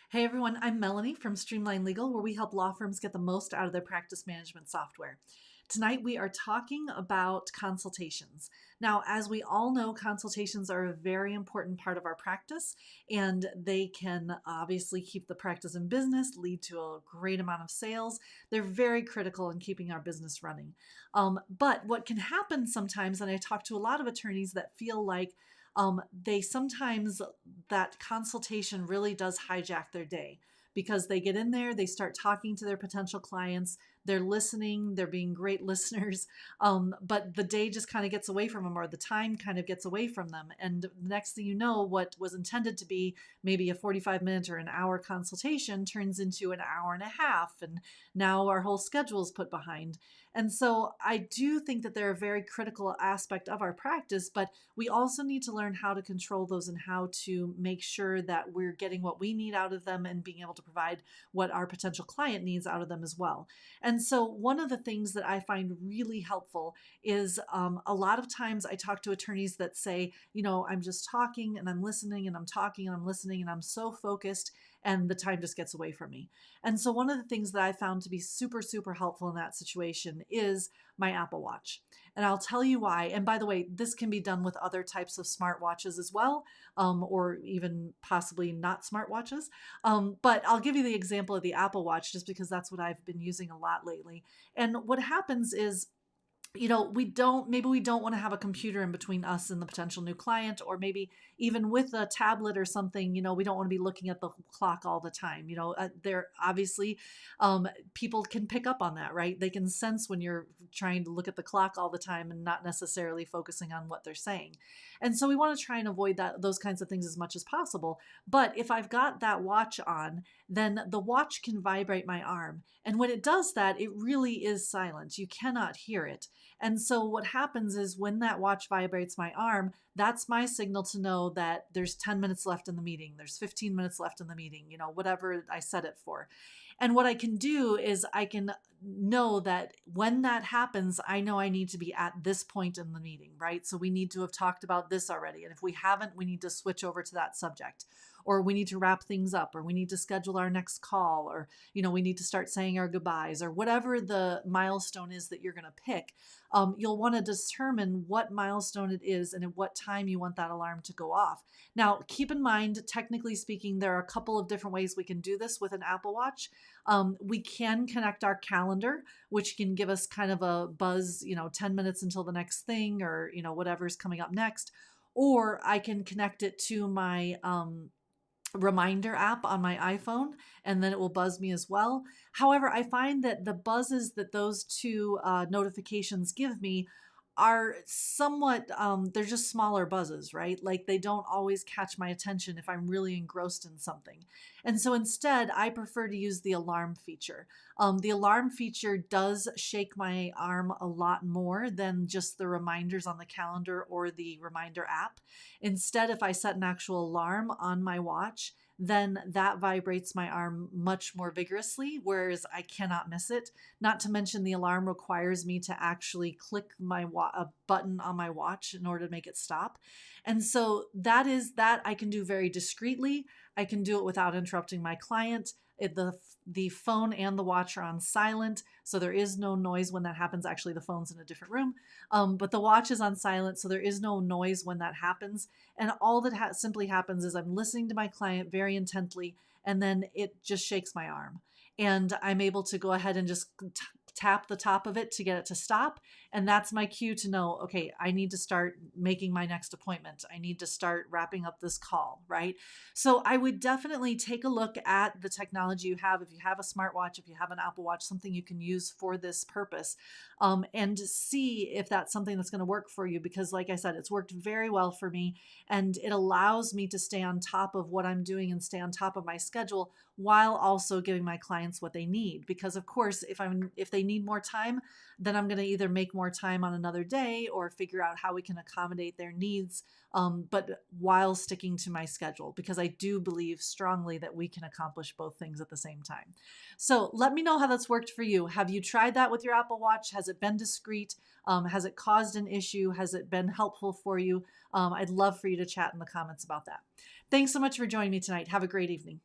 Hey everyone, I'm Melanie from Streamlined Legal, where we help law firms get the most out of their practice management software. Tonight we are talking about consultations. Now, as we all know, consultations are a very important part of our practice, and they can obviously keep the practice in business, lead to a great amount of sales. They're very critical in keeping our business running. But what can happen sometimes, and I talk to a lot of attorneys that feel like they sometimes, that consultation really does hijack their day because they get in there, they start talking to their potential clients, they're listening, they're being great listeners, but the day just kind of gets away from them, or the time kind of gets away from them. And the next thing you know, what was intended to be maybe a 45-minute or an hour consultation turns into an hour and a half. And now our whole schedule is put behind. And so I do think that they're a very critical aspect of our practice, but we also need to learn how to control those and how to make sure that we're getting what we need out of them and being able to provide what our potential client needs out of them as well. And so one of the things that I find really helpful is a lot of times I talk to attorneys that say, I'm just talking and I'm listening and I'm talking and I'm listening and I'm so focused and the time just gets away from me. And so one of the things that I found to be super, super helpful in that situation is my Apple Watch. And I'll tell you why. And by the way, this can be done with other types of smartwatches as well, or even possibly not smartwatches. But I'll give you the example of the Apple Watch just because that's what I've been using a lot lately. And what happens is, maybe we don't want to have a computer in between us and the potential new client, or maybe even with a tablet or something, we don't want to be looking at the clock all the time. There obviously, people can pick up on that, right? They can sense when you're trying to look at the clock all the time and not necessarily focusing on what they're saying. And so we want to try and avoid those kinds of things as much as possible. But if I've got that watch on, then the watch can vibrate my arm. And when it does that, it really is silent. You cannot hear it. And so what happens is when that watch vibrates my arm, that's my signal to know that there's 10 minutes left in the meeting, there's 15 minutes left in the meeting, whatever I set it for. And what I can do is I can know that when that happens, I know I need to be at this point in the meeting, right? So we need to have talked about this already. And if we haven't, we need to switch over to that subject, or we need to wrap things up, or we need to schedule our next call, or, we need to start saying our goodbyes, or whatever the milestone is that you're going to pick. You'll want to determine what milestone it is and at what time you want that alarm to go off. Now, keep in mind, technically speaking, there are a couple of different ways we can do this with an Apple Watch. We can connect our calendar, which can give us kind of a buzz, 10 minutes until the next thing, or, whatever's coming up next. Or I can connect it to my reminder app on my iPhone, and then it will buzz me as well. However, I find that the buzzes that those two notifications give me are somewhat, they're just smaller buzzes, right? Like they don't always catch my attention if I'm really engrossed in something. And so instead, I prefer to use the alarm feature. The alarm feature does shake my arm a lot more than just the reminders on the calendar or the reminder app. Instead, if I set an actual alarm on my watch, then that vibrates my arm much more vigorously, whereas I cannot miss it. Not to mention the alarm requires me to actually click a button on my watch in order to make it stop. And so that I can do very discreetly. I can do it without interrupting my client. The phone and the watch are on silent, so there is no noise when that happens. Actually, the phone's in a different room, but the watch is on silent, so there is no noise when that happens. And all that simply happens is I'm listening to my client very intently, and then it just shakes my arm. And I'm able to go ahead and just tap the top of it to get it to stop. And that's my cue to know, okay, I need to start making my next appointment. I need to start wrapping up this call, right? So I would definitely take a look at the technology you have. If you have a smartwatch, if you have an Apple Watch, something you can use for this purpose, and see if that's something that's going to work for you. Because like I said, it's worked very well for me, and it allows me to stay on top of what I'm doing and stay on top of my schedule while also giving my clients what they need. Because of course, if they need more time, then I'm going to either make more time on another day or figure out how we can accommodate their needs, but while sticking to my schedule, because I do believe strongly that we can accomplish both things at the same time. So let me know how that's worked for you. Have you tried that with your Apple Watch? Has it been discreet? Has it caused an issue? Has it been helpful for you? I'd love for you to chat in the comments about that. Thanks so much for joining me tonight. Have a great evening.